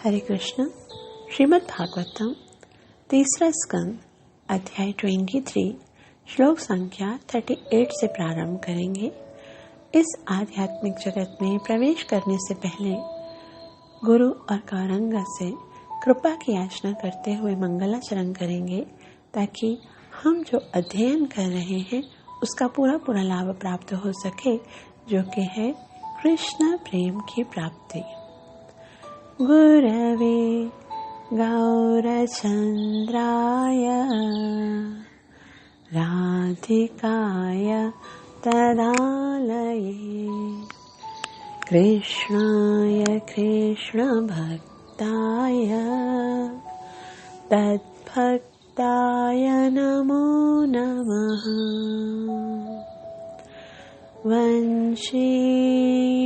हरे कृष्ण। श्रीमद् भागवतम तीसरा स्कंद अध्याय 23 श्लोक संख्या 38 से प्रारंभ करेंगे। इस आध्यात्मिक जगत में प्रवेश करने से पहले गुरु और गौरंग से कृपा की याचना करते हुए मंगलाचरण करेंगे, ताकि हम जो अध्ययन कर रहे हैं उसका पूरा लाभ प्राप्त हो सके, जो कि है कृष्ण प्रेम की प्राप्ति। गुरवे गौरचंद्राय राधिकाय तदालये कृष्णाय कृष्णभक्ताय तद्भक्ताय नमो नमः। वंशी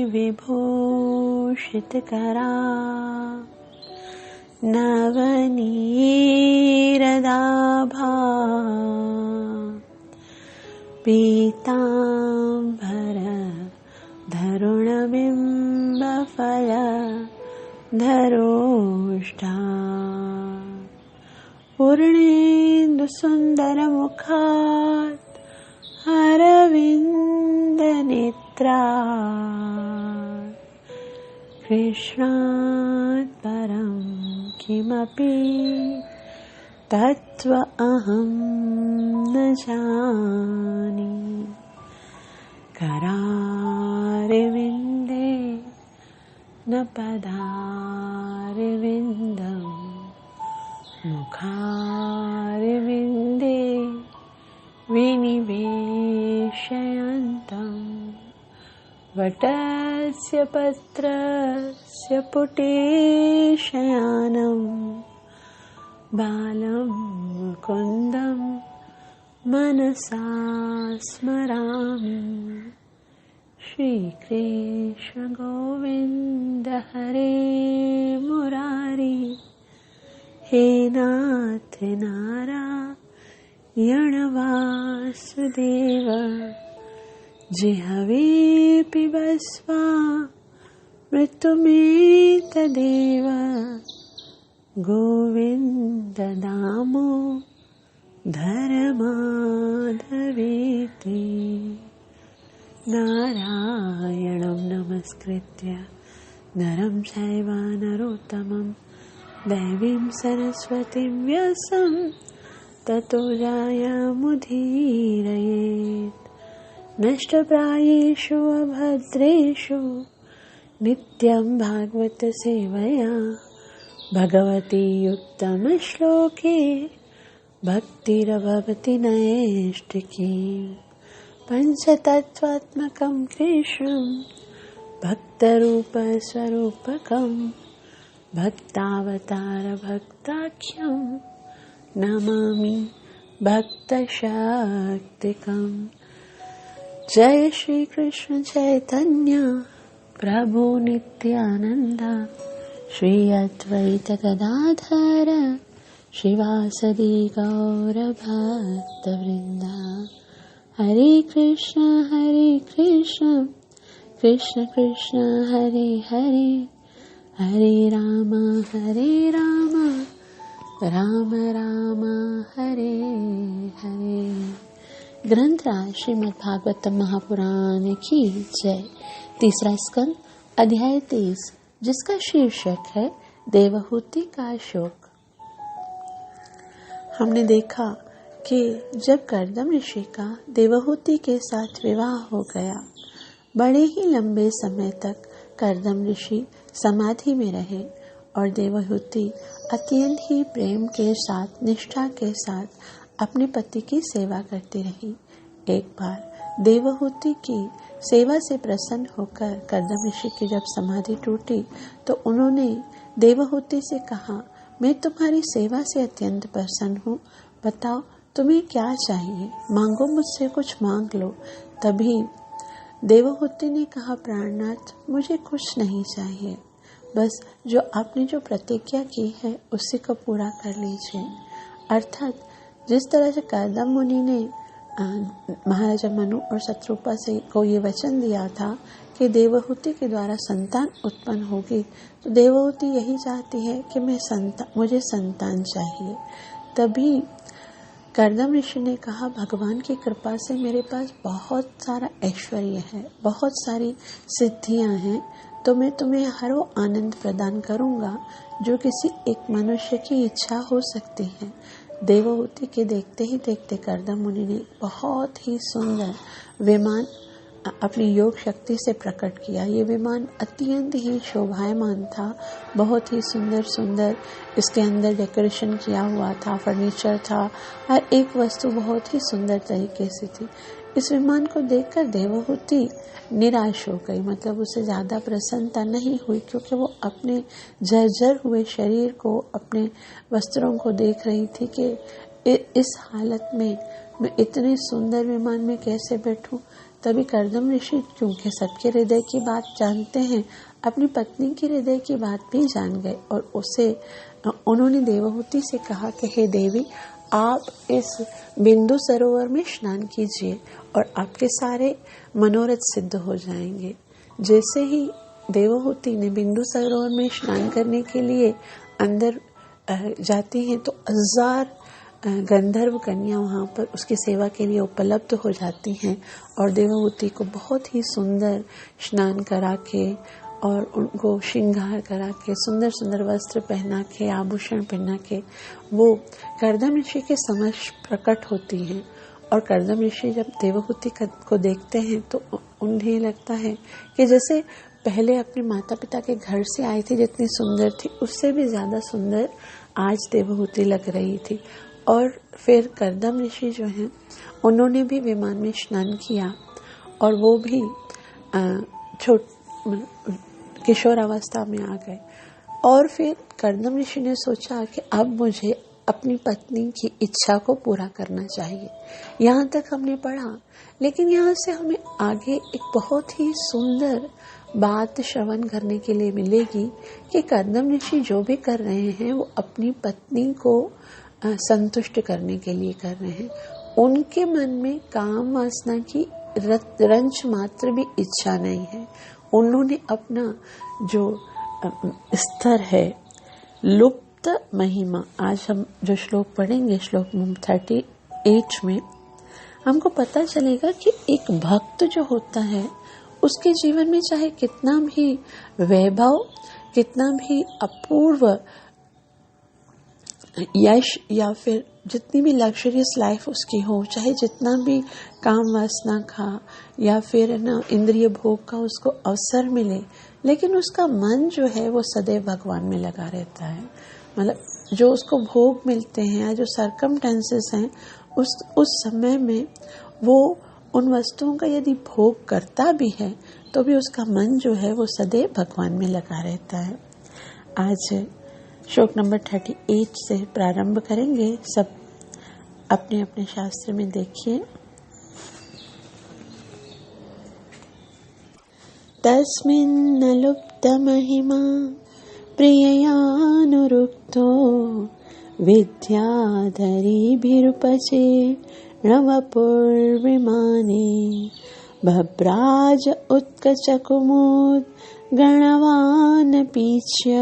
विभूषितकरा नवनीरदाभा पीताम्बर धरुणबिम्बफल धरोष्ठा पूर्णेन्दुसुन्दरमुखात् अरविन्दनेत्रा कृष्णात् परं किमपि तत्त्व अहं न जाने। करारविन्दे न पदारविन्दं मुखारविन्दे विनिवेशयन्तं वटस्य पत्रस्य पुटे शयानं बालं मुकुन्दं मनसा स्मरामि। श्रीकृष्ण गोविन्द हरे मुरारी, हे नाथ नारायण वासुदेव, जिह्वे पिबस्वा मृत्युमेतदेव। गोविन्द दामोदर माधवेति नारायणं नमस्कृत्य नरं चैव नरोत्तमं देवीं सरस्वतीं व्यासं ततो जयमुदीरयेत्। नष्टप्रायेषु अभद्रेषु नित्यं भागवत सेवया भगवती उत्तमश्लोके भक्तिर्भवति नैष्टिकी। पंचतत्त्वात्मकं कृष्णं भक्तरूपस्वरूपकं भक्तावतार भक्ताख्यं नमामि भक्तशक्तिकम्। जय श्री कृष्ण चैतन्य प्रभु नित्यानंद, श्री अद्वैत गदाधर श्रीवासदि गौर भक्तवृंदा। हरे कृष्ण कृष्ण कृष्ण हरे हरे, हरे राम राम राम हरे हरे। ग्रंथराज श्रीमद् भागवतम महापुराण की जय। तीसरा स्कंद अध्याय 23, जिसका शीर्षक है देवहूति का शोक। हमने देखा कि जब कर्दम ऋषि का देवहूति के साथ विवाह हो गया, बड़े ही लंबे समय तक कर्दम ऋषि समाधि में रहे और देवहूति अत्यंत ही प्रेम के साथ, निष्ठा के साथ अपने पति की सेवा करती रही। एक बार देवहूति की सेवा से प्रसन्न होकर कर्दम ऋषि की जब समाधि टूटी, तो उन्होंने देवहूति से कहा, मैं तुम्हारी सेवा से अत्यंत प्रसन्न हूँ, बताओ तुम्हें क्या चाहिए, मांगो, मुझसे कुछ मांग लो। तभी देवहूति ने कहा, प्राणनाथ, मुझे कुछ नहीं चाहिए, बस जो आपने जो प्रतिज्ञा की है उसी को पूरा कर लीजिए। अर्थात जिस तरह से कर्दम मुनि ने महाराजा मनु और शत्रुपा से को ये वचन दिया था कि देवहूति के द्वारा संतान उत्पन्न होगी, तो देवहूति यही चाहती है कि मुझे संतान चाहिए। तभी कर्दम ऋषि ने कहा, भगवान की कृपा से मेरे पास बहुत सारा ऐश्वर्य है, बहुत सारी सिद्धियां हैं, तो मैं तुम्हें हर वो आनंद प्रदान करूंगा जो किसी एक मनुष्य की इच्छा हो सकती है। देवहूति के देखते ही देखते कर्दम मुनि ने बहुत ही सुंदर विमान अपनी योग शक्ति से प्रकट किया। ये विमान अत्यंत ही शोभायमान था, बहुत ही सुंदर सुंदर इसके अंदर डेकोरेशन किया हुआ था, फर्नीचर था, हर एक वस्तु बहुत ही सुंदर तरीके से थी। इस विमान को देखकर देवहूति निराश हो गई, मतलब उसे ज्यादा प्रसन्नता नहीं हुई, क्योंकि वो अपने जर्जर हुए शरीर को, अपने वस्त्रों को देख रही थी कि इस हालत में मैं इतने सुंदर विमान में कैसे बैठूं। तभी कर्दम ऋषि, क्योंकि सबके हृदय की बात जानते हैं, अपनी पत्नी के हृदय की बात भी जान गए और उन्होंने देवहूति से कहा कि हे देवी, आप इस बिंदु सरोवर में स्नान कीजिए और आपके सारे मनोरथ सिद्ध हो जाएंगे। जैसे ही देवहूति ने बिंदु सरोवर में स्नान करने के लिए अंदर जाती हैं तो 1000 गंधर्व कन्या वहाँ पर उसकी सेवा के लिए उपलब्ध हो जाती हैं और देवहूति को बहुत ही सुंदर स्नान करा के और उनको श्रृंगार करा के, सुंदर सुंदर वस्त्र पहना के, आभूषण पहना के वो कर्दम ऋषि के समक्ष प्रकट होती हैं। और कर्दम ऋषि जब देवहूति को देखते हैं तो उन्हें लगता है कि जैसे पहले अपने माता पिता के घर से आई थी, जितनी सुंदर थी, उससे भी ज्यादा सुंदर आज देवहूति लग रही थी। और फिर कर्दम ऋषि जो हैं, उन्होंने भी विमान में स्नान किया और वो भी किशोर अवस्था में आ गए। और फिर कर्दम ऋषि ने सोचा कि अब मुझे अपनी पत्नी की इच्छा को पूरा करना चाहिए। यहाँ तक हमने पढ़ा, लेकिन यहाँ से हमें आगे एक बहुत ही सुंदर बात श्रवण करने के लिए मिलेगी कि कर्दम ऋषि जो भी कर रहे हैं वो अपनी पत्नी को संतुष्ट करने के लिए कर रहे हैं। उनके मन में काम वासना की रंच मात्र भी इच्छा नहीं है। उन्होंने अपना जो स्तर है, लुप्त महिमा, आज हम जो श्लोक पढ़ेंगे, श्लोक 38 में हमको पता चलेगा कि एक भक्त जो होता है उसके जीवन में चाहे कितना भी वैभव, कितना भी अपूर्व यश या फिर जितनी भी लग्जरियस लाइफ उसकी हो, चाहे जितना भी काम वासना का या फिर इंद्रिय भोग का उसको अवसर मिले, लेकिन उसका मन जो है वो सदैव भगवान में लगा रहता है। मतलब जो उसको भोग मिलते हैं या जो सर्कमटेंसेस हैं, उस समय में वो उन वस्तुओं का यदि भोग करता भी है तो भी उसका मन जो है वो सदैव भगवान में लगा रहता है। आज श्लोक नंबर 38 से प्रारंभ करेंगे। सब अपने अपने शास्त्र में देखिए। तस्मिन् लुप्त महिमा प्रिययानुरुक्तो विद्याधरीभिरुपचे नवपुर्विमाने भभ्राज उत्कचकुमुद गणवान् पीच्य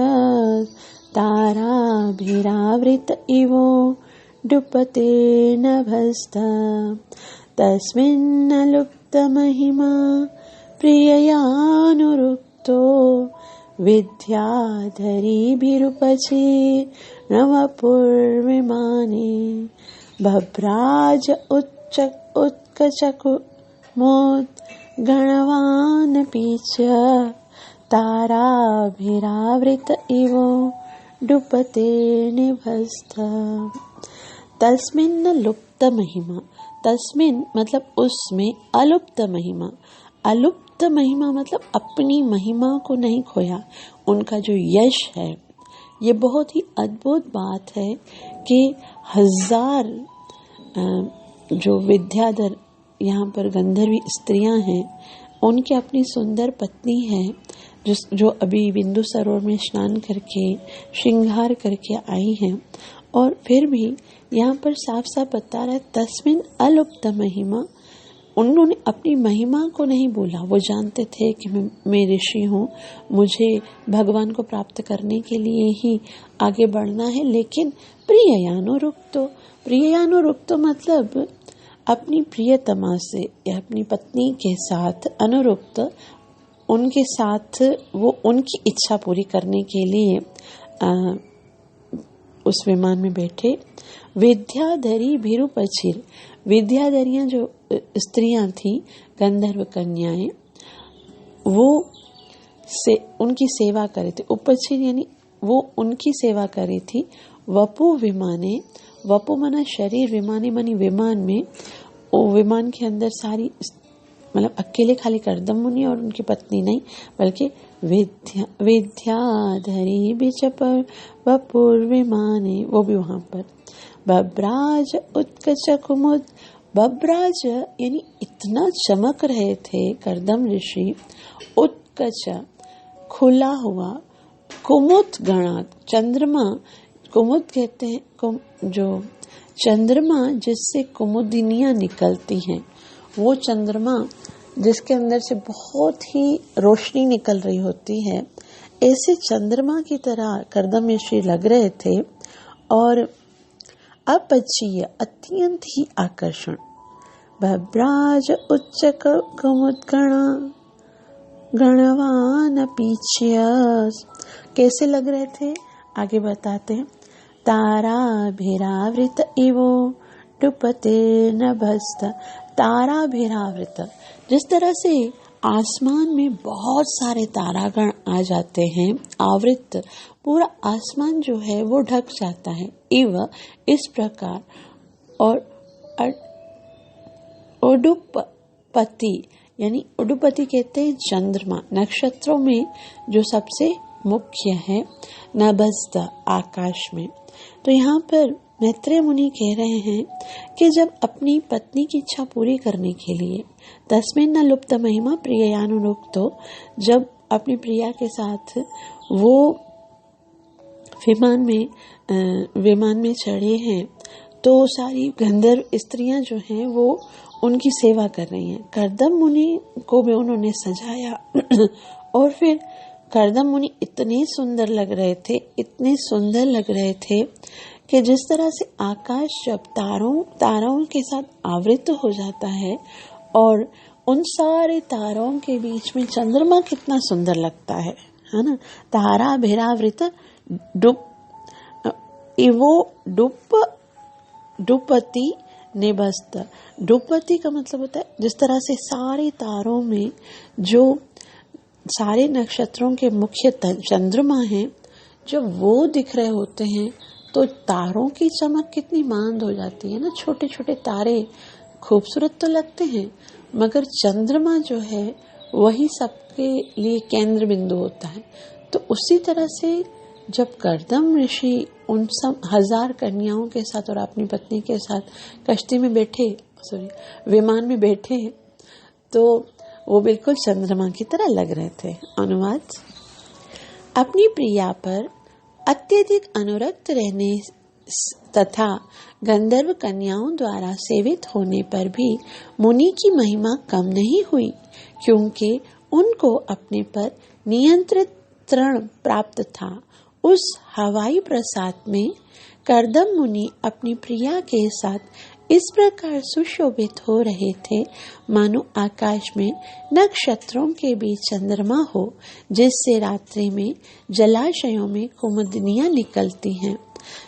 ताराभिरावृत इवो डुपते नभस्त। तस्मिन् लुप्त महिमा प्रिययानुरुक्तो विद्याधरीभिरुपचे नवपुर्विमाने भभ्राज उत्कचकुमुद गणवान् पीच्य ताराभिरावृत इवो डुपते निभस्त। तस्मिन् लुप्त महिमा, तस्मिन् मतलब उसमें, अलुप्त महिमा, अलुप्त महिमा मतलब अपनी महिमा को नहीं खोया। उनका जो यश है, ये बहुत ही अद्भुत बात है कि 1000 जो विद्याधर यहाँ पर गंधर्वी स्त्रियां हैं, उनकी अपनी सुंदर पत्नी है जो अभी बिंदु सरोवर में स्नान करके श्रृंगार करके आई हैं, और फिर भी यहाँ पर साफ साफ बता रहा है तस्मिन् अलुप्त महिमा, उन्होंने अपनी महिमा को नहीं बोला। वो जानते थे कि मैं ऋषि हूँ, मुझे भगवान को प्राप्त करने के लिए ही आगे बढ़ना है। लेकिन प्रिययानुरुक्तो मतलब अपनी प्रियतमा से या अपनी पत्नी के साथ अनुरुक्त, उनके साथ वो उनकी इच्छा पूरी करने के लिए उस विमान में बैठे। विद्याधरी भीरुपचिर, विद्याधरियां जो स्त्रियां थी, गंधर्व कन्याएं, वो उनकी सेवा करे थे। उपचिर यानी वो उनकी सेवा करे थी। वपु विमाने, वपु मना शरीर, विमाने मनी विमान में, वो विमान के अंदर सारी मतलब अकेले खाली कर्दम मुनि और उनकी पत्नी नहीं, बल्कि विद्याधरी बिचप वपुर विमाने, वो भी वहां पर। बब्राज उत्कच कुमुद, बब्राज यानी इतना चमक रहे थे कर्दम ऋषि। उत्कच खुला हुआ, कुमुद गणात, चंद्रमा, कुमुद कहते हैं जो चंद्रमा जिससे कुमुदिनियां निकलती हैं, वो चंद्रमा जिसके अंदर से बहुत ही रोशनी निकल रही होती है, ऐसे चंद्रमा की तरह कर्दम ऋषि लग रहे थे। और अपचीय अत्यंत ही आकर्षण। भब्राज उच्च कुमुदगणा गणवान पीछे, कैसे लग रहे थे आगे बताते हैं। ताराभिरावृत इवो डुपते नभस्त, ताराभिरावृत, जिस तरह से आसमान में बहुत सारे तारागण आ जाते हैं, आवृत पूरा आसमान जो है वो ढक जाता है, इव इस प्रकार। और उडुपति यानी उडुपति कहते हैं चंद्रमा, नक्षत्रों में जो सबसे मुख्य है, नभस्त आकाश में। तो यहाँ पर मैत्रेय मुनि कह रहे हैं कि जब अपनी पत्नी की इच्छा पूरी करने के लिए, तस्मिन् न लुप्त महिमा प्रिययानुरुक्तो, जब अपनी प्रिया के साथ वो विमान में चढ़े हैं, तो सारी गंधर्व स्त्रियां जो हैं वो उनकी सेवा कर रही हैं। कर्दम मुनि को भी उन्होंने सजाया और फिर कर्दम मुनि इतने सुंदर लग रहे थे कि जिस तरह से आकाश जब तारों के साथ आवृत हो जाता है और उन सारे तारों के बीच में चंद्रमा कितना सुंदर लगता है ना। तारा भेरावृत डुपति निबस्त, डुपति का मतलब होता है जिस तरह से सारे तारों में जो सारे नक्षत्रों के मुख्य चंद्रमा हैं, जब वो दिख रहे होते हैं तो तारों की चमक कितनी मांद हो जाती है ना। छोटे छोटे तारे खूबसूरत तो लगते हैं, मगर चंद्रमा जो है वही सबके लिए केंद्र बिंदु होता है। तो उसी तरह से जब कर्दम ऋषि उन सब 1000 कन्याओं के साथ और अपनी पत्नी के साथ विमान में बैठे, तो वो बिल्कुल चंद्रमा की तरह लग रहे थे। अनुवाद। अपनी प्रिया पर अत्यधिक अनुरक्त रहने तथा गंधर्व कन्याओं द्वारा सेवित होने पर भी मुनि की महिमा कम नहीं हुई, क्योंकि उनको अपने पर नियंत्रण प्राप्त था। उस हवाई प्रसाद में कर्दम मुनि अपनी प्रिया के साथ इस प्रकार सुशोभित हो रहे थे, मानो आकाश में नक्षत्रों के बीच चंद्रमा हो, जिससे रात्रि में जलाशयों में कुमुदिनियां निकलती हैं।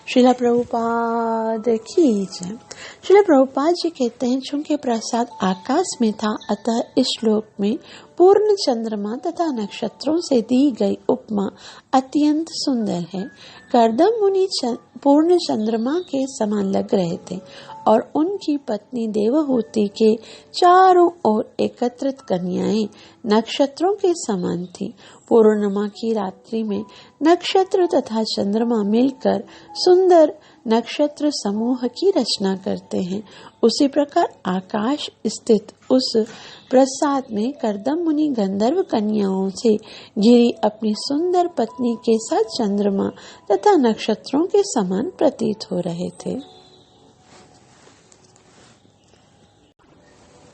श्रील प्रभुपाद की जय। श्रील प्रभुपाद जी कहते हैं, चूंकि प्रसाद आकाश में था, अतः इस श्लोक में पूर्ण चंद्रमा तथा नक्षत्रों से दी गई उपमा अत्यंत सुंदर है। कर्दम मुनि पूर्ण चंद्रमा के समान लग रहे थे और उनकी पत्नी देवहूति के चारों ओर एकत्रित कन्याएं नक्षत्रों के समान थी। पूर्णिमा की रात्रि में नक्षत्र तथा चंद्रमा मिलकर सुंदर नक्षत्र समूह की रचना करते हैं। उसी प्रकार आकाश स्थित उस प्रसाद में कर्दम मुनि गंधर्व कन्याओं से घिरी अपनी सुंदर पत्नी के साथ चंद्रमा तथा नक्षत्रों के समान प्रतीत हो रहे थे।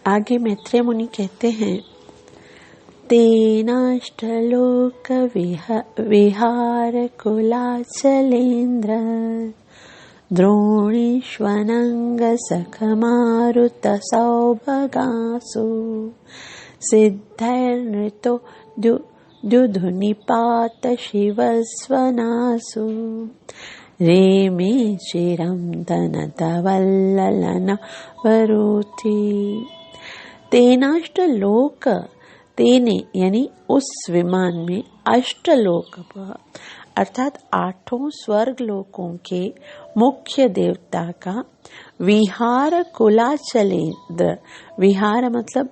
आगे मैत्रेय मुनि कहते हैं, तेनाष्टलोक विहार कुलाचलेन्द्र द्रोणीष्वनंग सखमारुत सौभगासु सिद्धैर्नृतो द्युधुनिपात शिवस्वनासु रेमे चिरं धनतवल्ललन वरुति। तेनाष्टलोक, तेने यानी उस विमान में, अष्टलोक अर्थात 8 स्वर्ग लोकों के मुख्य देवता का विहार कुलाचलेन्द्र, विहार मतलब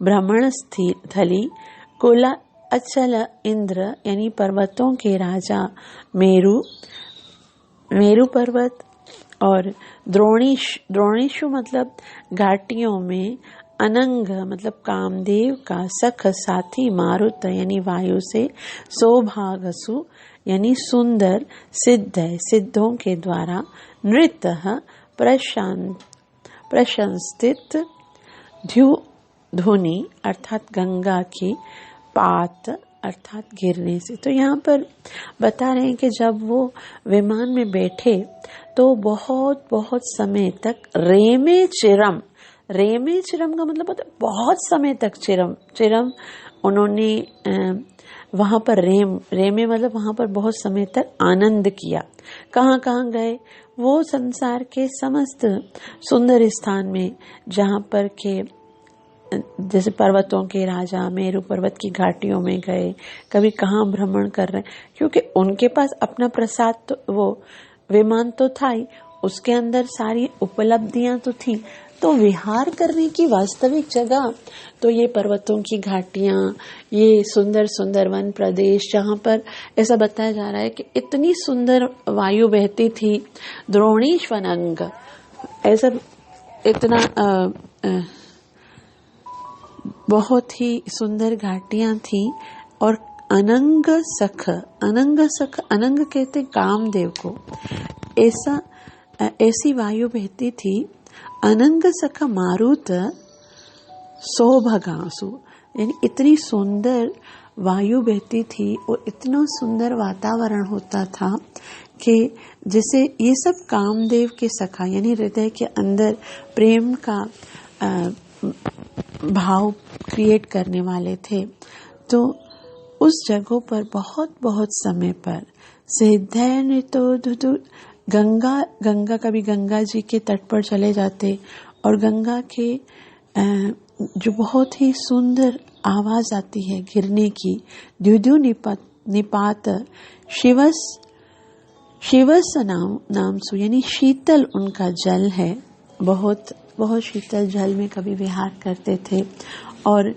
भ्रमण स्थली, कुला अचल इंद्र यानी पर्वतों के राजा मेरु पर्वत, और द्रोणीशु मतलब घाटियों में, अनंग मतलब कामदेव का सख साथी मारुत यानी वायु से, सौभागसु यानी सुंदर, सिद्ध सिद्धों के द्वारा, नृत प्रशंसित, ध्वनि अर्थात गंगा की, पात अर्थात गिरने से। तो यहाँ पर बता रहे हैं कि जब वो विमान में बैठे तो बहुत बहुत समय तक रेमे चिरम का मतलब होता है बहुत समय तक, चिरम उन्होंने वहाँ पर रेमे मतलब वहाँ पर बहुत समय तक आनंद किया। कहाँ कहाँ गए? वो संसार के समस्त सुंदर स्थान में, जहाँ पर के जैसे पर्वतों के राजा मेरु पर्वत की घाटियों में गए, कभी कहाँ भ्रमण कर रहे हैं, क्योंकि उनके पास अपना प्रसाद तो, वो विमान तो था ही, उसके अंदर सारी उपलब्धियां तो थी, तो विहार करने की वास्तविक जगह तो ये पर्वतों की घाटियां, ये सुंदर सुंदर वन प्रदेश, जहाँ पर ऐसा बताया जा रहा है कि इतनी सुंदर वायु बहती थी, द्रोणीश्वनंग, ऐसा इतना बहुत ही सुंदर घाटियां थी, और अनंग सख अनंग कहते कामदेव को, ऐसी वायु बहती थी, अनंग सख मारुत सौभगासु यानी इतनी सुंदर वायु बहती थी और इतना सुंदर वातावरण होता था कि जैसे ये सब कामदेव के सखा यानी हृदय के अंदर प्रेम का भाव क्रिएट करने वाले थे। तो उस जगहों पर बहुत बहुत समय पर सिद्धैर्न तो गंगा कभी गंगा जी के तट पर चले जाते, और गंगा के जो बहुत ही सुंदर आवाज आती है गिरने की, द्युद्यु निपात शिवस नाम सु यानी शीतल उनका जल है, बहुत बहुत शीतल जल में कभी विहार करते थे, और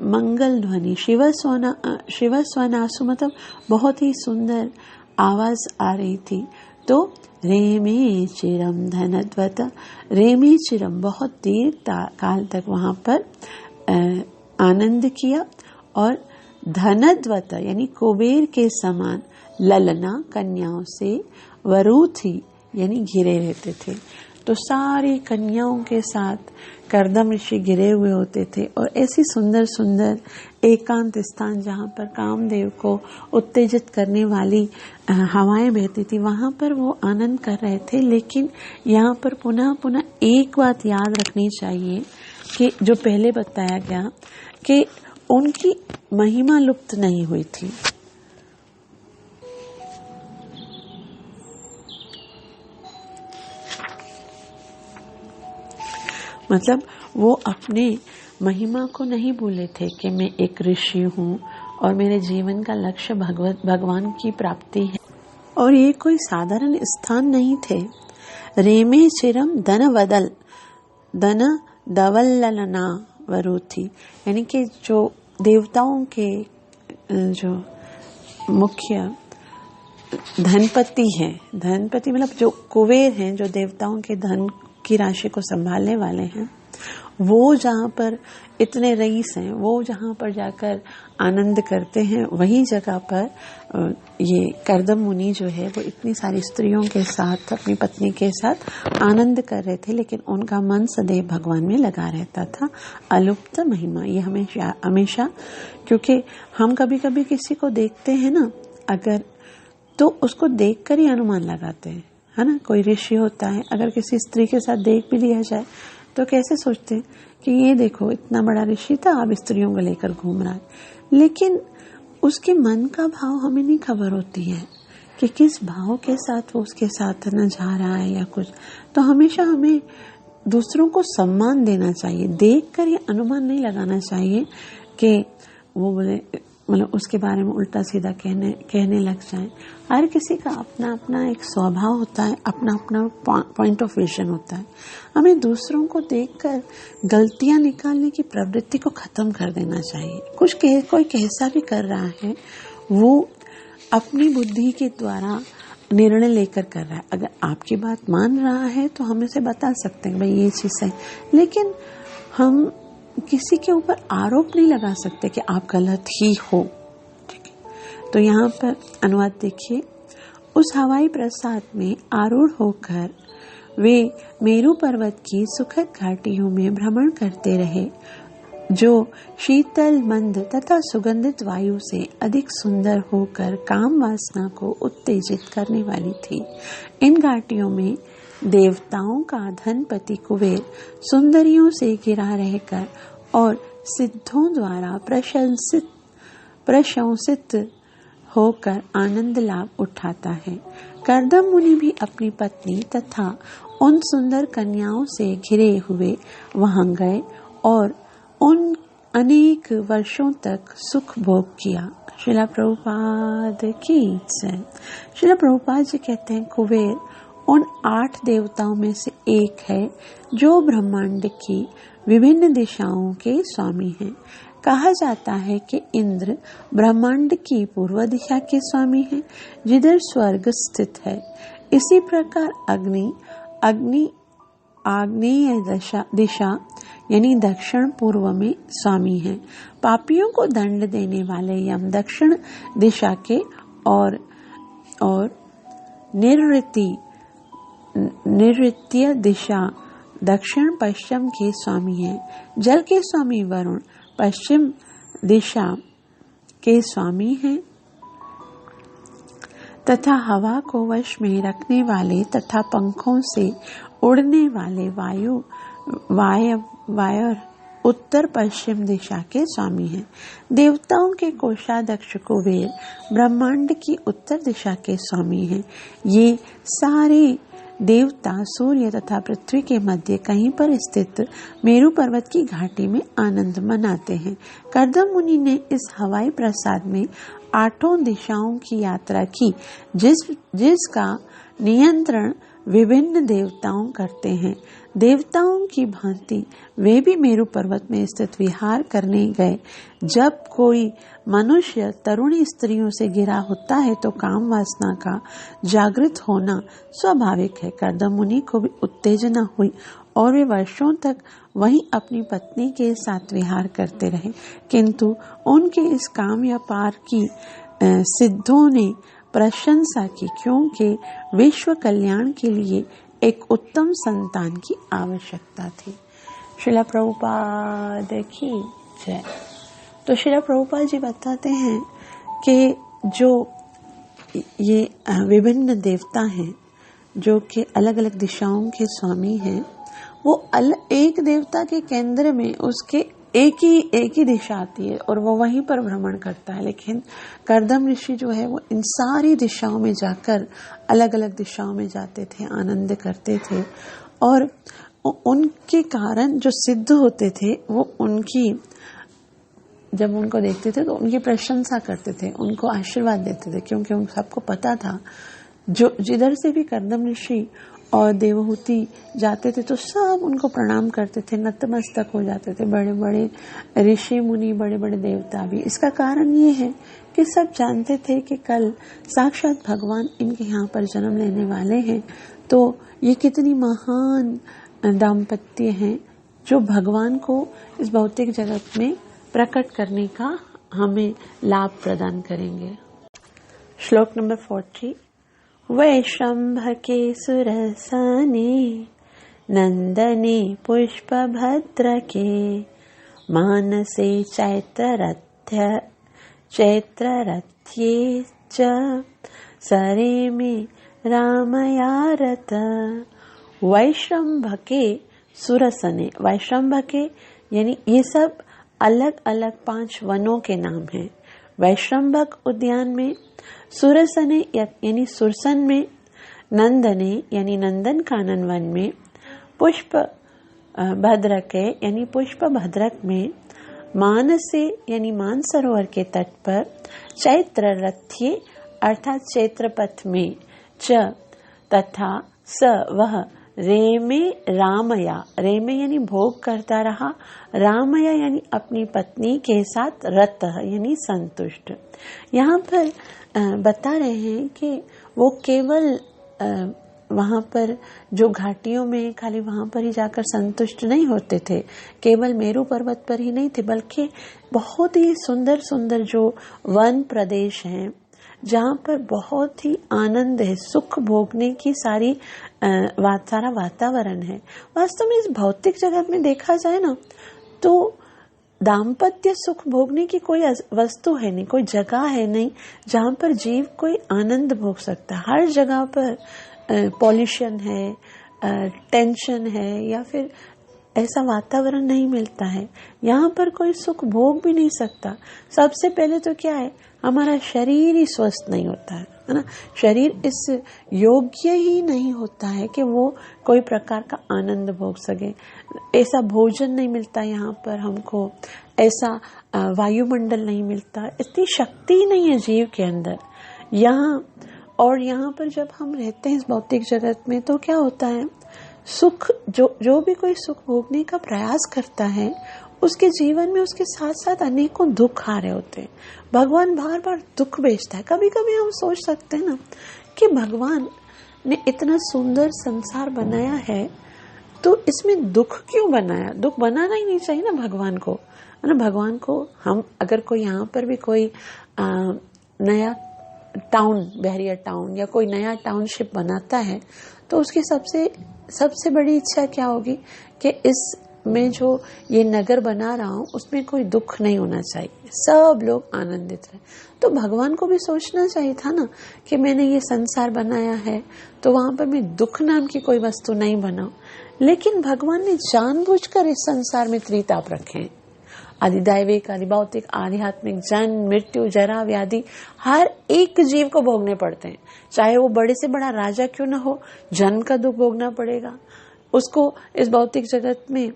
मंगल ध्वनि शिवस्वनासु मतलब बहुत ही सुंदर आवाज आ रही थी। तो रेमे चिरम धनद्वत, रेमे चिरम बहुत देर काल तक वहां पर आनंद किया, और धनद्वत यानी कुबेर के समान, ललना कन्याओं से, वरुथी यानी घिरे रहते थे। तो सारी कन्याओं के साथ कर्दम ऋषि घिरे हुए होते थे, और ऐसी सुंदर सुंदर एकांत स्थान जहाँ पर कामदेव को उत्तेजित करने वाली हवाएं बहती थी, वहाँ पर वो आनंद कर रहे थे। लेकिन यहाँ पर पुनः पुनः एक बात याद रखनी चाहिए कि जो पहले बताया गया कि उनकी महिमा लुप्त नहीं हुई थी। मतलब वो अपने महिमा को नहीं भूले थे कि मैं एक ऋषि हूँ और मेरे जीवन का लक्ष्य भगवान की प्राप्ति है, और ये कोई साधारण स्थान नहीं थे। रेमे चिरम धन दवल्लना वरुथि यानी कि जो देवताओं के जो मुख्य धनपति हैं, धनपति मतलब जो कुबेर हैं, जो देवताओं के धन की राशि को संभालने वाले हैं, वो जहाँ पर इतने रईस हैं, वो जहाँ पर जाकर आनंद करते हैं, वही जगह पर ये कर्दम मुनि जो है वो इतनी सारी स्त्रियों के साथ, अपनी पत्नी के साथ आनंद कर रहे थे, लेकिन उनका मन सदैव भगवान में लगा रहता था। अलुप्त महिमा, ये हमेशा क्योंकि हम कभी कभी किसी को देखते हैं ना, अगर तो उसको देखकर ही अनुमान लगाते हैं, है ना। कोई ऋषि होता है, अगर किसी स्त्री के साथ देख भी लिया जाए तो कैसे सोचते हैं कि ये देखो इतना बड़ा ऋषि था, अब स्त्रियों को लेकर घूम रहा है, लेकिन उसके मन का भाव हमें नहीं खबर होती है कि किस भाव के साथ वो उसके साथ न जा रहा है या कुछ। तो हमेशा हमें दूसरों को सम्मान देना चाहिए, देखकर ये अनुमान नहीं लगाना चाहिए कि वो बोले, मतलब उसके बारे में उल्टा सीधा कहने लग जाए। हर किसी का अपना अपना एक स्वभाव होता है, अपना अपना पॉइंट ऑफ विजन होता है। हमें दूसरों को देखकर गलतियां निकालने की प्रवृत्ति को खत्म कर देना चाहिए। कोई कैसा भी कर रहा है, वो अपनी बुद्धि के द्वारा निर्णय लेकर कर रहा है। अगर आपकी बात मान रहा है तो हम इसे बता सकते हैं भाई ये चीज़ है, लेकिन हम किसी के ऊपर आरोप नहीं लगा सकते कि आप गलत ही हो। ठीक है, तो यहाँ पर अनुवाद देखिए। उस हवाई प्रसाद में आरूढ़ होकर वे मेरू पर्वत की सुखद घाटियों में भ्रमण करते रहे, जो शीतल, मंद तथा सुगंधित वायु से अधिक सुंदर होकर काम वासना को उत्तेजित करने वाली थी। इन घाटियों में देवताओं का धनपति कुबेर सुंदरियों से घिरा रहकर और सिद्धों द्वारा प्रशंसित होकर आनंद लाभ उठाता है। कर्दम मुनि भी अपनी पत्नी तथा उन सुंदर कन्याओं से घिरे हुए वहां गए और उन अनेक वर्षों तक सुख भोग किया। श्रीला प्रभुपाद की जय। श्रीला प्रभुपाद जी कहते हैं, कुबेर उन 8 देवताओं में से एक है जो ब्रह्मांड की विभिन्न दिशाओं के स्वामी हैं। कहा जाता है कि इंद्र ब्रह्मांड की पूर्व दिशा के स्वामी हैं, जिधर स्वर्ग स्थित है। इसी प्रकार अग्नि आग्नेय दिशा यानी दक्षिण पूर्व में स्वामी हैं। पापियों को दंड देने वाले यम दक्षिण दिशा के और नैऋत्य दिशा दक्षिण पश्चिम के स्वामी हैं। जल के स्वामी वरुण पश्चिम दिशा के स्वामी हैं तथा हवा को वश में रखने वाले तथा पंखों से उड़ने वाले वायर उत्तर पश्चिम दिशा के स्वामी हैं। देवताओं के कोषाध्यक्ष कुबेर ब्रह्मांड की उत्तर दिशा के स्वामी हैं। ये सारे देवता सूर्य तथा पृथ्वी के मध्य कहीं पर स्थित मेरू पर्वत की घाटी में आनंद मनाते हैं। कर्दम मुनि ने इस हवाई प्रसाद में 8 दिशाओं की यात्रा की, जिसका नियंत्रण विभिन्न देवताओं करते हैं। देवताओं की भांति वे भी मेरू पर्वत में स्थित विहार करने गए। जब कोई मनुष्य तरुणी स्त्रियों से घिरा होता है तो काम वासना का जागृत होना स्वाभाविक है। कर्दम मुनि को भी उत्तेजना हुई और वे वर्षों तक वहीं अपनी पत्नी के साथ विहार करते रहे, किंतु उनके इस काम या पार की सिद्धों ने प्रशंसा की, क्योंकि विश्व कल्याण के लिए एक उत्तम संतान की आवश्यकता थी। श्रीला प्रभुपाद की जय। तो श्रीला प्रभुपाद जी बताते हैं कि जो ये विभिन्न देवता हैं जो कि अलग अलग दिशाओं के स्वामी हैं, वो एक देवता के केंद्र में उसके एक ही दिशा आती है और वो वहीं पर भ्रमण करता है। लेकिन कर्दम ऋषि जो है वो इन सारी दिशाओं में जाकर अलग अलग दिशाओं में जाते थे, आनंद करते थे, और उनके कारण जो सिद्ध होते थे वो उनकी, जब उनको देखते थे तो उनकी प्रशंसा करते थे, उनको आशीर्वाद देते थे, क्योंकि उन सबको पता था जो जिधर से भी कर्दम ऋषि और देवहूति जाते थे तो सब उनको प्रणाम करते थे, नतमस्तक हो जाते थे, बड़े बड़े ऋषि मुनि, बड़े बड़े देवता भी। इसका कारण ये है कि सब जानते थे कि कल साक्षात भगवान इनके यहाँ पर जन्म लेने वाले हैं, तो ये कितनी महान दाम्पत्य हैं, जो भगवान को इस भौतिक जगत में प्रकट करने का हमें लाभ प्रदान करेंगे। श्लोक नंबर 40। वैशंभके सुरसने नंदने पुष्पभद्रके मानसे चैत्ररथ्ये च सरेमे रामयारत। वैशंभके सुरसने, वैशंभके यानी ये सब अलग अलग 5 वनों के नाम हैं। वैशंभक उद्यान में, सुरसने यानी सुरसन में, नंदने यानी नंदन कानन वन में, पुष्प भद्रके यानी पुष्प भद्रक में, मानसे यानी मानसरोवर के तट पर, चैत्र रथ्ये अर्थात चैत्रपथ में, च तथा स वह, रेमे रामया, रेमे यानी भोग करता रहा, रामया यानी अपनी पत्नी के साथ, रत यानी संतुष्ट। यहाँ पर बता रहे हैं कि वो केवल वहाँ पर जो घाटियों में खाली वहाँ पर ही जाकर संतुष्ट नहीं होते थे, केवल मेरू पर्वत पर ही नहीं थे, बल्कि बहुत ही सुंदर सुंदर जो वन प्रदेश हैं जहाँ पर बहुत ही आनंद है, सुख भोगने की सारा वातावरण है। वास्तव में इस भौतिक जगत में देखा जाए ना तो दाम्पत्य सुख भोगने की कोई वस्तु है नहीं, कोई जगह है नहीं जहाँ पर जीव कोई आनंद भोग सकता है। हर जगह पर पॉल्यूशन है, टेंशन है, या फिर ऐसा वातावरण नहीं मिलता है। यहाँ पर कोई सुख भोग भी नहीं सकता। सबसे पहले तो क्या है, हमारा शरीर ही स्वस्थ नहीं होता है ना। शरीर इस योग्य ही नहीं होता है कि वो कोई प्रकार का आनंद भोग सके। ऐसा भोजन नहीं मिलता यहाँ पर हमको, ऐसा वायुमंडल नहीं मिलता, इतनी शक्ति ही नहीं है जीव के अंदर यहाँ। और यहाँ पर जब हम रहते हैं इस भौतिक जगत में तो क्या होता है, सुख जो भी कोई सुख भोगने का प्रयास करता है उसके जीवन में उसके साथ साथ अनेकों दुख आ रहे होते हैं। भगवान बार बार दुख भेजता है। कभी कभी हम सोच सकते हैं ना कि भगवान ने इतना सुंदर संसार बनाया है तो इसमें दुख क्यों बनाया। दुख बनाना ही नहीं चाहिए ना भगवान को, है ना। भगवान को हम अगर कोई यहाँ पर भी कोई नया टाउन, बैरियर टाउन या कोई नया टाउनशिप बनाता है तो उसकी सबसे बड़ी इच्छा क्या होगी कि इसमें जो ये नगर बना रहा हूँ उसमें कोई दुख नहीं होना चाहिए, सब लोग आनंदित रहे। तो भगवान को भी सोचना चाहिए था ना कि मैंने ये संसार बनाया है तो वहां पर मैं दुख नाम की कोई वस्तु नहीं बनाऊं। लेकिन भगवान ने जानबूझकर इस संसार में त्रिताप रखे हैं, आदिदैविक, आदिभौतिक, आध्यात्मिक, जन्म, मृत्यु, जरा, व्याधि, हर एक जीव को भोगने पड़ते हैं। चाहे वो बड़े से बड़ा राजा क्यों ना हो, जन्म का दुख भोगना पड़ेगा उसको। इस भौतिक जगत में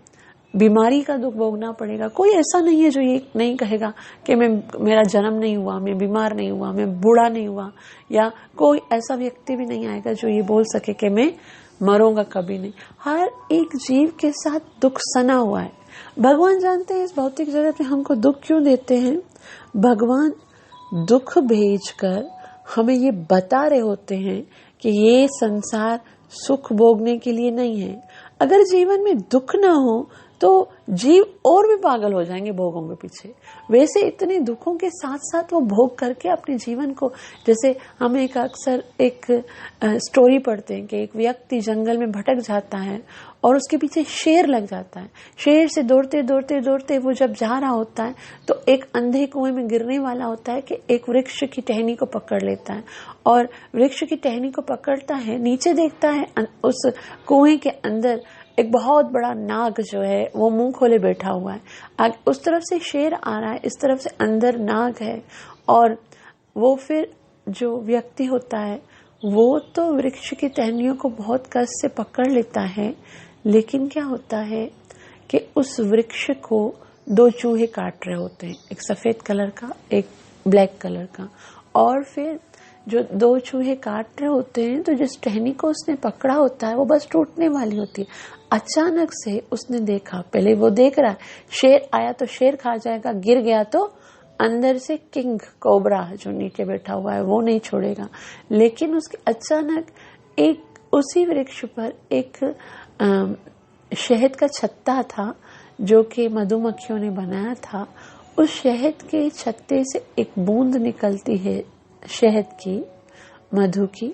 बीमारी का दुख भोगना पड़ेगा। कोई ऐसा नहीं है जो ये नहीं कहेगा कि मेरा जन्म नहीं हुआ, मैं बीमार नहीं हुआ, मैं बूढ़ा नहीं हुआ, या कोई ऐसा व्यक्ति भी नहीं आएगा जो ये बोल सके कि मैं मरूंगा कभी नहीं। हर एक जीव के साथ दुख सना हुआ है। भगवान जानते हैं इस भौतिक जगत में हमको दुख क्यों देते हैं। भगवान दुख भेजकर हमें ये बता रहे होते हैं कि ये संसार सुख भोगने के लिए नहीं है। अगर जीवन में दुख ना हो तो जीव और भी पागल हो जाएंगे भोगों के पीछे। वैसे इतने दुखों के साथ साथ वो भोग करके अपने जीवन को, जैसे हम अक्सर एक स्टोरी पढ़ते हैं कि एक व्यक्ति जंगल में भटक जाता है और उसके पीछे शेर लग जाता है। शेर से दौड़ते दौड़ते दौड़ते वो जब जा रहा होता है तो एक अंधे कुएं में गिरने वाला होता है कि एक वृक्ष की टहनी को पकड़ लेता है, और वृक्ष की टहनी को पकड़ता है, नीचे देखता है उस कुएं के अंदर एक बहुत बड़ा नाग जो है वो मुंह खोले बैठा हुआ है। उस तरफ से शेर आ रहा है, इस तरफ से अंदर नाग है। और वो फिर जो व्यक्ति होता है वो तो वृक्ष की टहनियों को बहुत कस से पकड़ लेता है, लेकिन क्या होता है कि उस वृक्ष को 2 चूहे काट रहे होते हैं, एक सफेद कलर का, एक ब्लैक कलर का। और फिर जो 2 चूहे काट रहे होते हैं तो जिस टहनी को उसने पकड़ा होता है वो बस टूटने वाली होती है। अचानक से उसने देखा, पहले वो देख रहा है शेर आया तो शेर खा जाएगा, गिर गया तो अंदर से किंग कोबरा जो नीचे बैठा हुआ है वो नहीं छोड़ेगा। लेकिन उसके अचानक एक उसी वृक्ष पर एक शहद का छत्ता था जो कि मधुमक्खियों ने बनाया था। उस शहद के छत्ते से एक बूंद निकलती है शहद की, मधु की,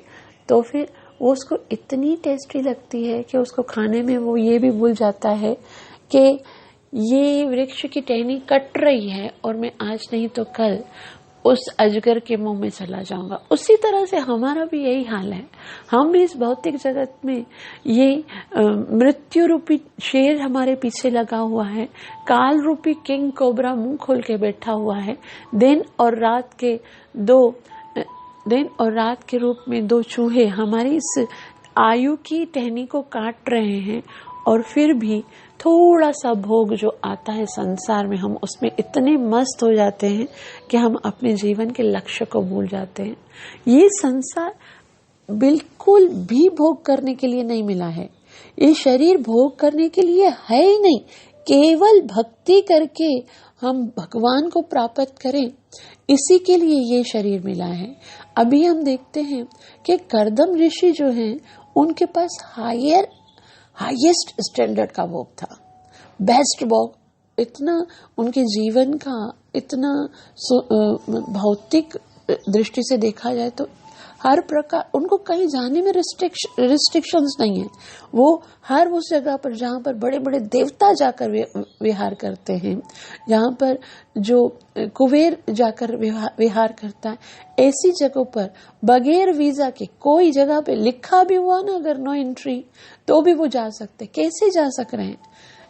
तो फिर वो उसको इतनी टेस्टी लगती है कि उसको खाने में वो ये भी भूल जाता है कि ये वृक्ष की टहनी कट रही है और मैं आज नहीं तो कल उस अजगर के मुंह में चला जाऊंगा। उसी तरह से हमारा भी यही हाल है। हम भी इस भौतिक जगत में ये मृत्यु रूपी शेर हमारे पीछे लगा हुआ है, काल रूपी किंग कोबरा मुंह खोल के बैठा हुआ है। दिन और रात के रूप में दो चूहे हमारी इस आयु की टहनी को काट रहे हैं, और फिर भी थोड़ा सा भोग जो आता है संसार में, हम उसमें इतने मस्त हो जाते हैं कि हम अपने जीवन के लक्ष्य को भूल जाते हैं। ये संसार बिल्कुल भी भोग करने के लिए नहीं मिला है। ये शरीर भोग करने के लिए है ही नहीं। केवल भक्ति करके हम भगवान को प्राप्त करें, इसी के लिए ये शरीर मिला है। अभी हम देखते हैं कि कर्दम ऋषि जो हैं, उनके पास हाईएस्ट स्टैंडर्ड का भोग था, बेस्ट भोग। इतना उनके जीवन का इतना भौतिक दृष्टि से देखा जाए तो हर प्रकार उनको कहीं जाने में रिस्ट्रिक्शंस नहीं है। वो हर उस जगह पर जहाँ पर बड़े बड़े देवता जाकर विहार करते हैं, जहाँ पर जो कुबेर जाकर विहार करता है, ऐसी जगहों पर बगैर वीजा के कोई जगह पे लिखा भी हुआ ना अगर नो एंट्री, तो भी वो जा सकते। कैसे जा सक रहे हैं?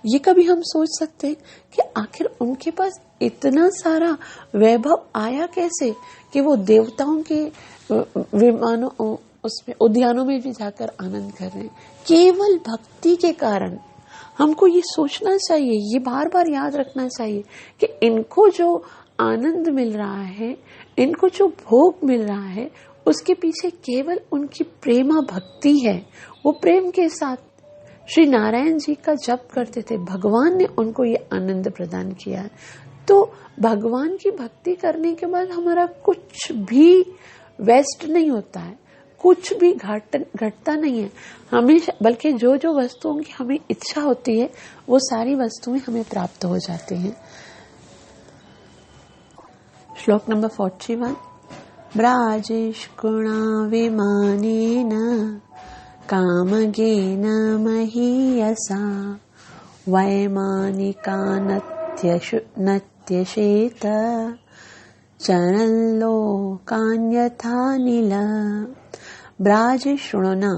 ये कभी हम सोच सकते हैं कि आखिर उनके पास इतना सारा वैभव आया कैसे कि वो देवताओं के विमानों उसमें उद्यानों में भी जाकर आनंद कर रहे हैं? केवल भक्ति के कारण। हमको ये सोचना चाहिए, ये बार बार याद रखना चाहिए कि इनको जो आनंद मिल रहा है, इनको जो भोग मिल रहा है, उसके पीछे केवल उनकी प्रेमा भक्ति है। वो प्रेम के साथ श्री नारायण जी का जप करते थे, भगवान ने उनको ये आनंद प्रदान किया है। तो भगवान की भक्ति करने के बाद हमारा कुछ भी वेस्ट नहीं होता है, कुछ भी घटता नहीं है हमेशा, बल्कि जो जो वस्तुओं की हमें इच्छा होती है वो सारी वस्तुएं हमें प्राप्त हो जाती हैं। श्लोक नंबर 41। ब्राजेष्कुणा विमानेन कामगेन महीयसा वैमानिका नत्यशेत चरल्लोकान्यथा नील। ब्राजेष्कुणा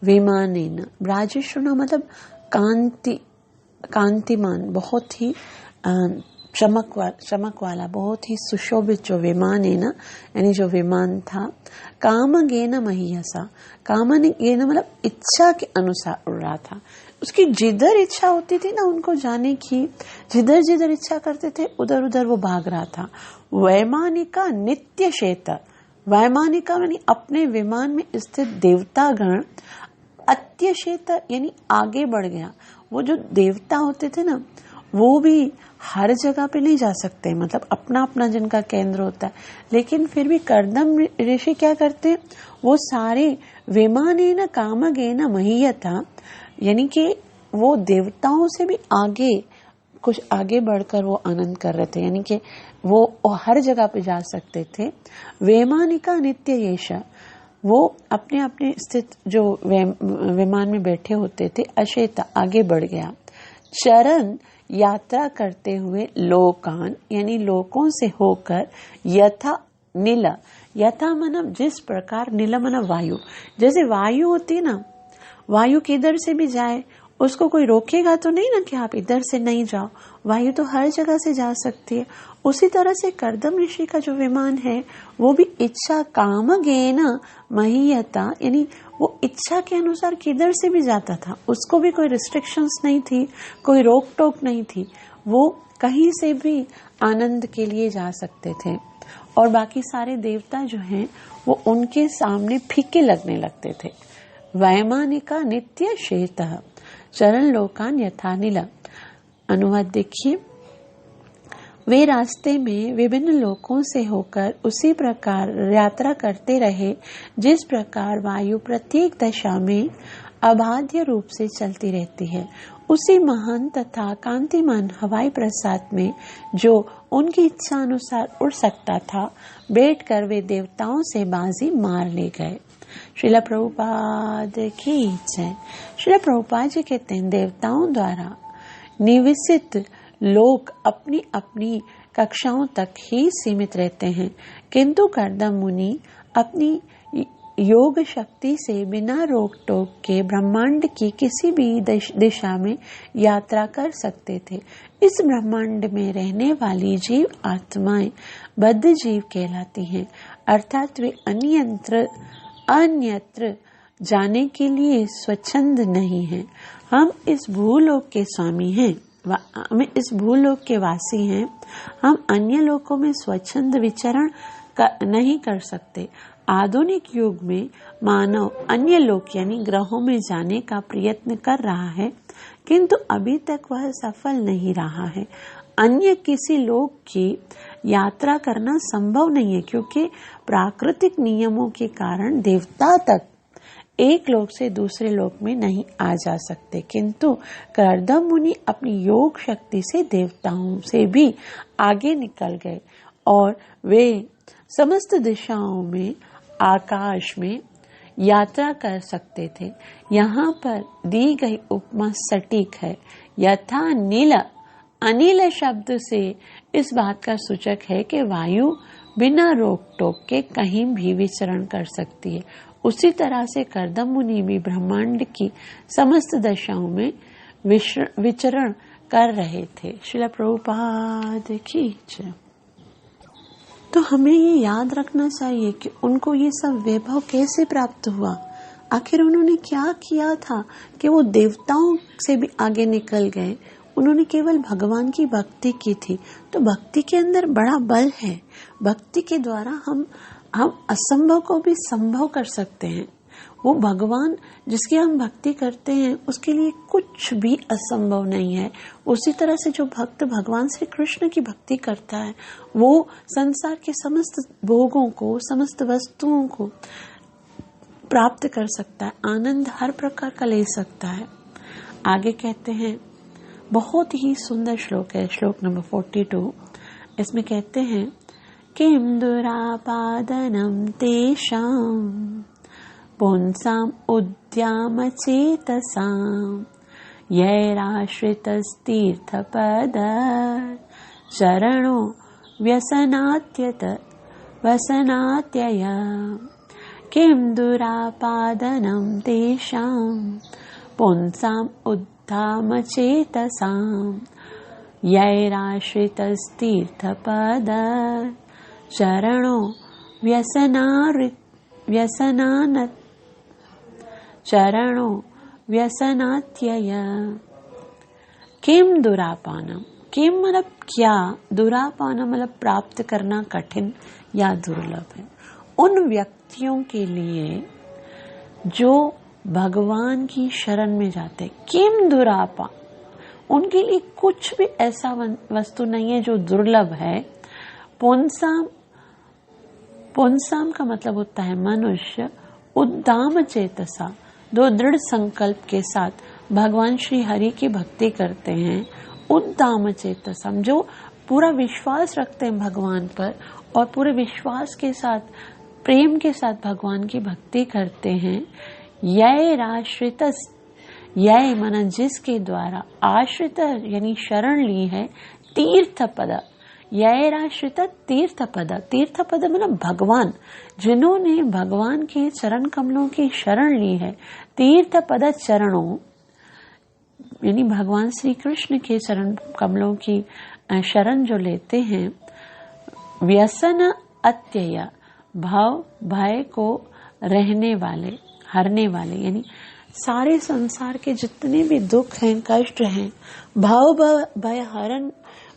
विमानेन, ब्राजेष्कुणा मतलब कांतिमान, बहुत ही चमक वाला, बहुत ही सुशोभित जो विमान है ना, यानी जो विमान था। कामगेन महीयसा, कामगेन मतलब इच्छा के अनुसार उड़ रहा था। उसकी जिधर इच्छा होती थी ना उनको जाने की, जिधर जिधर इच्छा करते थे उधर उधर वो भाग रहा था। वैमानिका नित्य शेत, वैमानिका यानी अपने विमान में स्थित देवतागण, अत्यशेत यानी आगे बढ़ गया। वो जो देवता होते थे ना, वो भी हर जगह पे नहीं जा सकते, मतलब अपना अपना जिनका केंद्र होता है, लेकिन फिर भी कर्दम ऋषि क्या करते हैं, वो सारे विमानेन कामगेन महीयता, यानी कि वो देवताओं से भी आगे, कुछ आगे बढ़कर वो आनंद कर रहे थे, यानी कि वो हर जगह पे जा सकते थे। वैमानिका नित्य येष, वो अपने अपने स्थित जो विमान में बैठे होते थे, अशेता आगे बढ़ गया। चरण यात्रा करते हुए, लोकान यानी लोकों से होकर, यथा नील, यथा मतलब जिस प्रकार, नील मतलब वायु, जैसे वायु होती है ना, वायु किधर से भी जाए उसको कोई रोकेगा तो नहीं ना कि आप इधर से नहीं जाओ, वायु तो हर जगह से जा सकती है। उसी तरह से कर्दम ऋषि का जो विमान है वो भी इच्छा कामगेन महीयता, यानी वो इच्छा के अनुसार किधर से भी जाता था, उसको भी कोई रिस्ट्रिक्शंस नहीं थी, कोई रोक टोक नहीं थी, वो कहीं से भी आनंद के लिए जा सकते थे। और बाकी सारे देवता जो हैं वो उनके सामने फीके लगने लगते थे। वैमानिका नित्य शेत चरण लोकान यथा नील। अनुवाद देखिए, वे रास्ते में विभिन्न लोकों से होकर उसी प्रकार यात्रा करते रहे जिस प्रकार वायु प्रत्येक दशा में अबाध्य रूप से चलती रहती है। उसी महान तथा कांतिमान हवाई प्रसाद में जो उनकी इच्छा अनुसार उड़ सकता था, बैठकर वे देवताओं से बाजी मार ले गए। श्रील प्रभुपाद की जय। श्रील प्रभुपाद जी कहते हैं, देवताओं द्वारा निवेशित लोग अपनी अपनी कक्षाओं तक ही सीमित रहते हैं, किंतु कर्दम मुनि अपनी योग शक्ति से बिना रोक टोक के ब्रह्मांड की किसी भी दिशा में यात्रा कर सकते थे। इस ब्रह्मांड में रहने वाली जीव आत्माएं बद्ध जीव कहलाती हैं, अर्थात वे अन्यत्र जाने के लिए स्वच्छंद नहीं हैं। हम इस भूलोक के स्वामी हैं, हम इस भूलोक के वासी हैं। हम अन्य लोकों में स्वच्छंद विचरण नहीं कर सकते। आधुनिक युग में मानव अन्य लोक यानी ग्रहों में जाने का प्रयत्न कर रहा है, किंतु अभी तक वह सफल नहीं रहा है। अन्य किसी लोक की यात्रा करना संभव नहीं है, क्योंकि प्राकृतिक नियमों के कारण देवता तक एक लोक से दूसरे लोक में नहीं आ जा सकते, किंतु कर्दम मुनि अपनी योग शक्ति से देवताओं से भी आगे निकल गए और वे समस्त दिशाओं में आकाश में यात्रा कर सकते थे। यहाँ पर दी गई उपमा सटीक है। यथा नील, अनिल शब्द से इस बात का सूचक है कि वायु बिना रोक टोक के कहीं भी विचरण कर सकती है। उसी तरह से कर्दम मुनि भी ब्रह्मांड की समस्त दशाओं में विचरण कर रहे थे। श्रील प्रभुपाद की जय। तो हमें ये याद रखना चाहिए कि उनको ये सब वैभव कैसे प्राप्त हुआ, आखिर उन्होंने क्या किया था कि वो देवताओं से भी आगे निकल गए। उन्होंने केवल भगवान की भक्ति की थी, तो भक्ति के अंदर बड़ा बल है। भक्ति के द्वारा हम असंभव को भी संभव कर सकते हैं। वो भगवान जिसकी हम भक्ति करते हैं उसके लिए कुछ भी असंभव नहीं है। उसी तरह से जो भक्त भगवान श्री कृष्ण की भक्ति करता है वो संसार के समस्त भोगों को, समस्त वस्तुओं को प्राप्त कर सकता है, आनंद हर प्रकार का ले सकता है। आगे कहते हैं, बहुत ही सुंदर श्लोक है, श्लोक नंबर 42। इसमें कहते हैं, किम दुरापादनम तेषां पुंसाम उद्याम चेतसाम यैराश्रितस्तीर्थपद शरणो व्यसनात्यय किम दुरापादनम तेषां पुंसाम उद्याम चेतसाम यैराश्रितस्तीर्थपद शरणो व्यसनात्यय। किम दुरापानम, किम मतलब क्या, दुरापानम मतलब प्राप्त करना कठिन या दुर्लभ है। उन व्यक्तियों के लिए जो भगवान की शरण में जाते, किम दुरापा, उनके लिए कुछ भी ऐसा वस्तु नहीं है जो दुर्लभ है। पुंसाम का मतलब होता है मनुष्य, उद्दाम चेतसा, दो दृढ़ संकल्प के साथ भगवान श्री हरि की भक्ति करते हैं। उद्दाम चेतसम, जो पूरा विश्वास रखते हैं भगवान पर और पूरे विश्वास के साथ, प्रेम के साथ भगवान की भक्ति करते हैं। यैराश्रित, यय माना जिसके द्वारा, आश्रित यानी शरण ली है, तीर्थ पद, यैराश्रित तीर्थ पद, तीर्थ पद मतलब भगवान, जिन्होंने भगवान के चरण कमलों की शरण ली है। तीर्थ पद चरणों यानी भगवान श्री कृष्ण के चरण कमलों की शरण जो लेते हैं। व्यसन अत्यय, भाव भय को रहने वाले, हरने वाले, यानी सारे संसार के जितने भी दुख हैं, कष्ट हैं, भाव भय हरण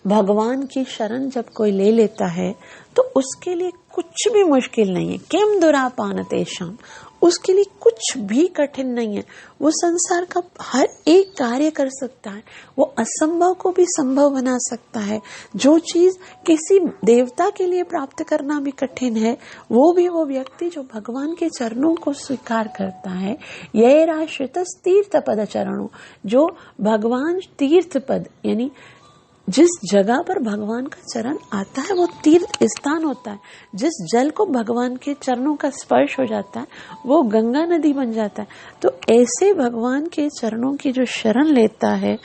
भगवान की शरण जब कोई ले लेता है तो उसके लिए कुछ भी मुश्किल नहीं है। किम दुरापान तेषाम, उसके लिए कुछ भी कठिन नहीं है। वो संसार का हर एक कार्य कर सकता है, वो असंभव को भी संभव बना सकता है। जो चीज किसी देवता के लिए प्राप्त करना भी कठिन है, वो भी वो व्यक्ति जो भगवान के चरणों को स्वीकार करता है। ये राश्रित तीर्थ पद चरणों, जो भगवान तीर्थ पद यानी जिस जगह पर भगवान का चरण आता है वो तीर्थ स्थान होता है। जिस जल को भगवान के चरणों का स्पर्श हो जाता है वो गंगा नदी बन जाता है। तो ऐसे भगवान के चरणों की जो शरण लेता है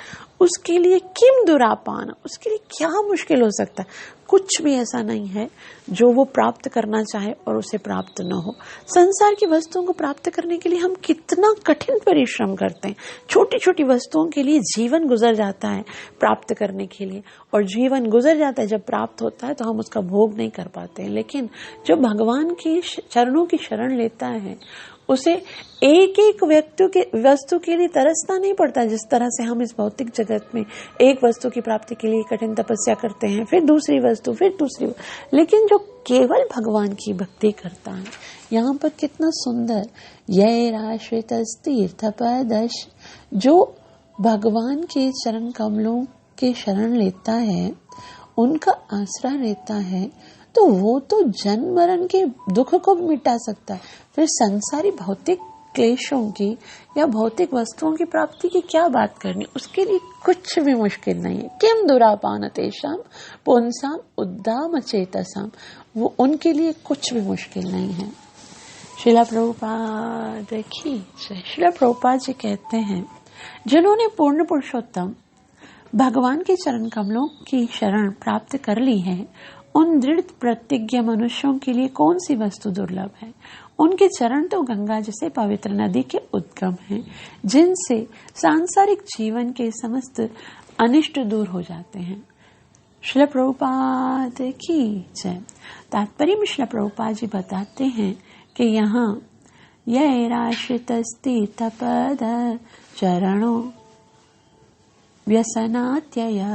उसके लिए किम दुरापान, उसके लिए क्या मुश्किल हो सकता है। कुछ भी ऐसा नहीं है जो वो प्राप्त करना चाहे और उसे प्राप्त न हो। संसार की वस्तुओं को प्राप्त करने के लिए हम कितना कठिन परिश्रम करते हैं। छोटी छोटी वस्तुओं के लिए जीवन गुजर जाता है प्राप्त करने के लिए, और जीवन गुजर जाता है जब प्राप्त होता है तो हम उसका भोग नहीं कर पाते हैं। लेकिन जो भगवान की चरणों की शरण लेता है उसे एक एक वस्तु के लिए तरसना नहीं पड़ता। जिस तरह से हम इस भौतिक जगत में एक वस्तु की प्राप्ति के लिए कठिन तपस्या करते हैं, फिर दूसरी वस्तु, फिर तीसरी, लेकिन जो केवल भगवान की भक्ति करता है, यहाँ पर कितना सुंदर ये राश्रित तीर्थ पदश, जो भगवान के चरण कमलों के शरण लेता है, उनका आसरा लेता है, तो वो तो जन्म मरण के दुख को मिटा सकता है। फिर संसारी भौतिक क्लेशों की या भौतिक वस्तुओं की प्राप्ति की क्या बात करनी, उसके लिए कुछ भी मुश्किल नहीं है। किम दुरापान तेषाम पुंसाम उद्दाम चेतसाम, वो उनके लिए कुछ भी मुश्किल नहीं है। श्रीला प्रभुपाद जी कहते हैं, जिन्होंने पूर्ण पुरुषोत्तम भगवान के चरण कमलों की शरण प्राप्त कर ली है, उन दृढ़ प्रतिज्ञ मनुष्यों के लिए कौन सी वस्तु दुर्लभ है। उनके चरण तो गंगा जैसे पवित्र नदी के उद्गम हैं, जिनसे सांसारिक जीवन के समस्त अनिष्ट दूर हो जाते हैं। श्रील प्रभुपाद की जय। तात्पर्य में श्रील प्रभुपाद जी बताते हैं कि यहाँ यह राश्रित तीर्थ पद चरणों व्यसनात्यय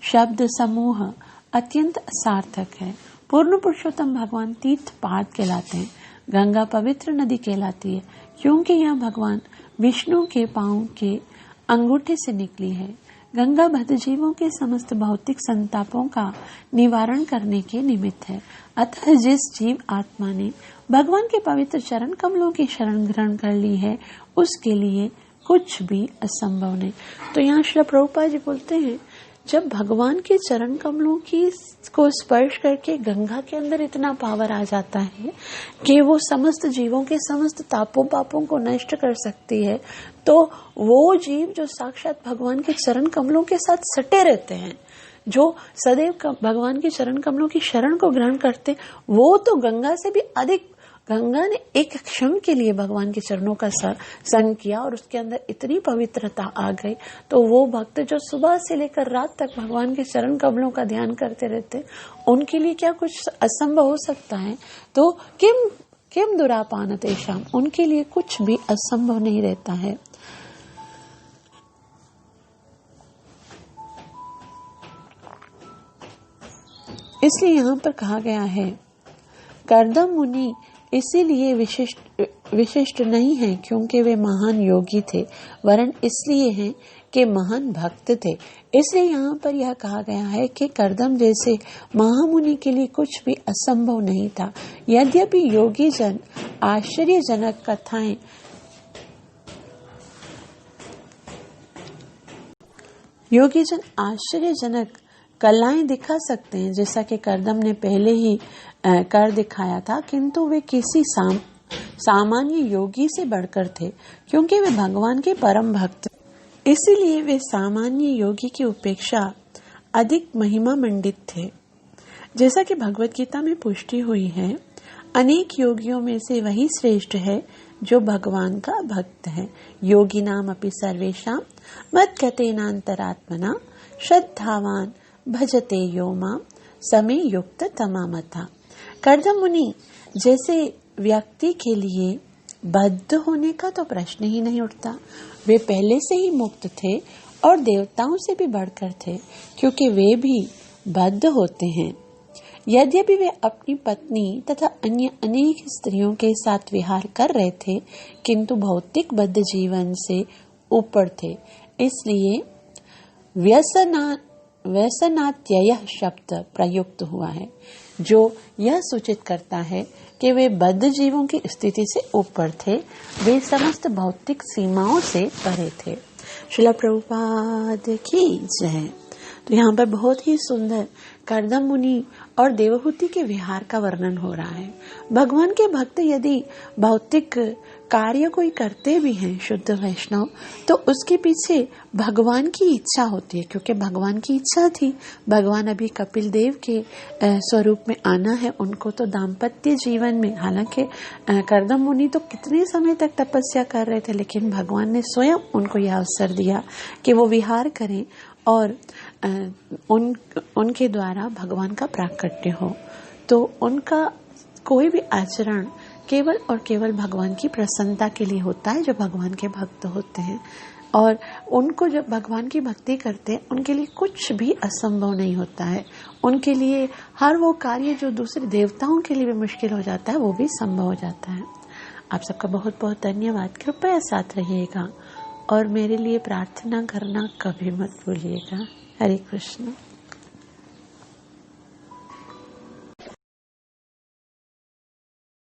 शब्द समूह अत्यंत सार्थक है। पूर्ण पुरुषोत्तम भगवान तीर्थ पाद कहलाते हैं, गंगा पवित्र नदी कहलाती है, क्योंकि यह भगवान विष्णु के पांव के अंगूठे से निकली है। गंगा भक्त जीवों के समस्त भौतिक संतापों का निवारण करने के निमित्त है। अतः जिस जीव आत्मा ने भगवान के पवित्र चरण कमलों की शरण ग्रहण कर ली है, उसके लिए कुछ भी असंभव नहीं। तो यहाँ श्री प्रभुपाद जी बोलते हैं, जब भगवान के चरण कमलों को स्पर्श करके गंगा के अंदर इतना पावर आ जाता है कि वो समस्त जीवों के समस्त तापों पापों को नष्ट कर सकती है, तो वो जीव जो साक्षात भगवान के चरण कमलों के साथ सटे रहते हैं, जो सदैव भगवान के चरण कमलों की शरण को ग्रहण करते, वो तो गंगा से भी अधिक, गंगा ने एक क्षण के लिए भगवान के चरणों का संग किया और उसके अंदर इतनी पवित्रता आ गई, तो वो भक्त जो सुबह से लेकर रात तक भगवान के चरण कमलों का ध्यान करते रहते, उनके लिए क्या कुछ असंभव हो सकता है। तो किम दुरापान तेषाम, उनके लिए कुछ भी असंभव नहीं रहता है। इसलिए यहाँ पर कहा गया है, कर्दम मुनि इसीलिए विशिष्ट नहीं है क्योंकि वे महान योगी थे, वरन इसलिए हैं कि महान भक्त थे। इसलिए यहाँ पर यह कहा गया है कि कर्दम जैसे महामुनि के लिए कुछ भी असंभव नहीं था। यद्यपि योगी जन आश्चर्यजनक कथाएं योगीजन आश्चर्यजनक कलाएं दिखा सकते हैं, जैसा कि कर्दम ने पहले ही कर दिखाया था, किंतु वे किसी सामान्य योगी से बढ़कर थे, क्योंकि वे भगवान के परम भक्त, इसीलिए वे सामान्य योगी की उपेक्षा अधिक महिमा मंडित थे। जैसा कि भगवत गीता में पुष्टि हुई है, अनेक योगियों में से वही श्रेष्ठ है जो भगवान का भक्त है। योगी नाम अपि सर्वेषां मद्गतेनांतरात्मना श्रद्धावान भजते यो मां समे युक्त तमामथा। कर्दम मुनि जैसे व्यक्ति के लिए बद्ध होने का तो प्रश्न ही नहीं उठता। वे पहले से ही मुक्त थे और देवताओं से भी बढ़कर थे, क्योंकि वे भी बद्ध होते हैं। यद्यपि वे अपनी पत्नी तथा अन्य अनेक स्त्रियों के साथ विहार कर रहे थे, किंतु भौतिक बद्ध जीवन से ऊपर थे। इसलिए व्यसनात्ययः शब्द प्रयुक्त हुआ है, जो यह सूचित करता है कि वे बद्ध जीवों की स्थिति से ऊपर थे, वे समस्त भौतिक सीमाओं से परे थे। श्रील प्रभुपाद की जय। तो यहाँ पर बहुत ही सुंदर कर्दम मुनि और देवहूति के विहार का वर्णन हो रहा है। भगवान के भक्त यदि भौतिक कार्य कोई करते भी हैं शुद्ध वैष्णव, तो उसके पीछे भगवान की इच्छा होती है, क्योंकि भगवान की इच्छा थी। भगवान अभी कपिल देव के स्वरूप में आना है उनको, तो दाम्पत्य जीवन में, हालांकि कर्दम मुनि तो कितने समय तक तपस्या कर रहे थे, लेकिन भगवान ने स्वयं उनको यह अवसर दिया कि वो विहार करें और उनके द्वारा भगवान का प्राकट्य हो। तो उनका कोई भी आचरण केवल और केवल भगवान की प्रसन्नता के लिए होता है, जो भगवान के भक्त होते हैं। और उनको जब भगवान की भक्ति करते हैं, उनके लिए कुछ भी असंभव नहीं होता है। उनके लिए हर वो कार्य जो दूसरे देवताओं के लिए भी मुश्किल हो जाता है, वो भी संभव हो जाता है। आप सबका बहुत बहुत धन्यवाद। कृपया साथ रहिएगा और मेरे लिए प्रार्थना करना कभी मत भूलिएगा। हरे कृष्ण।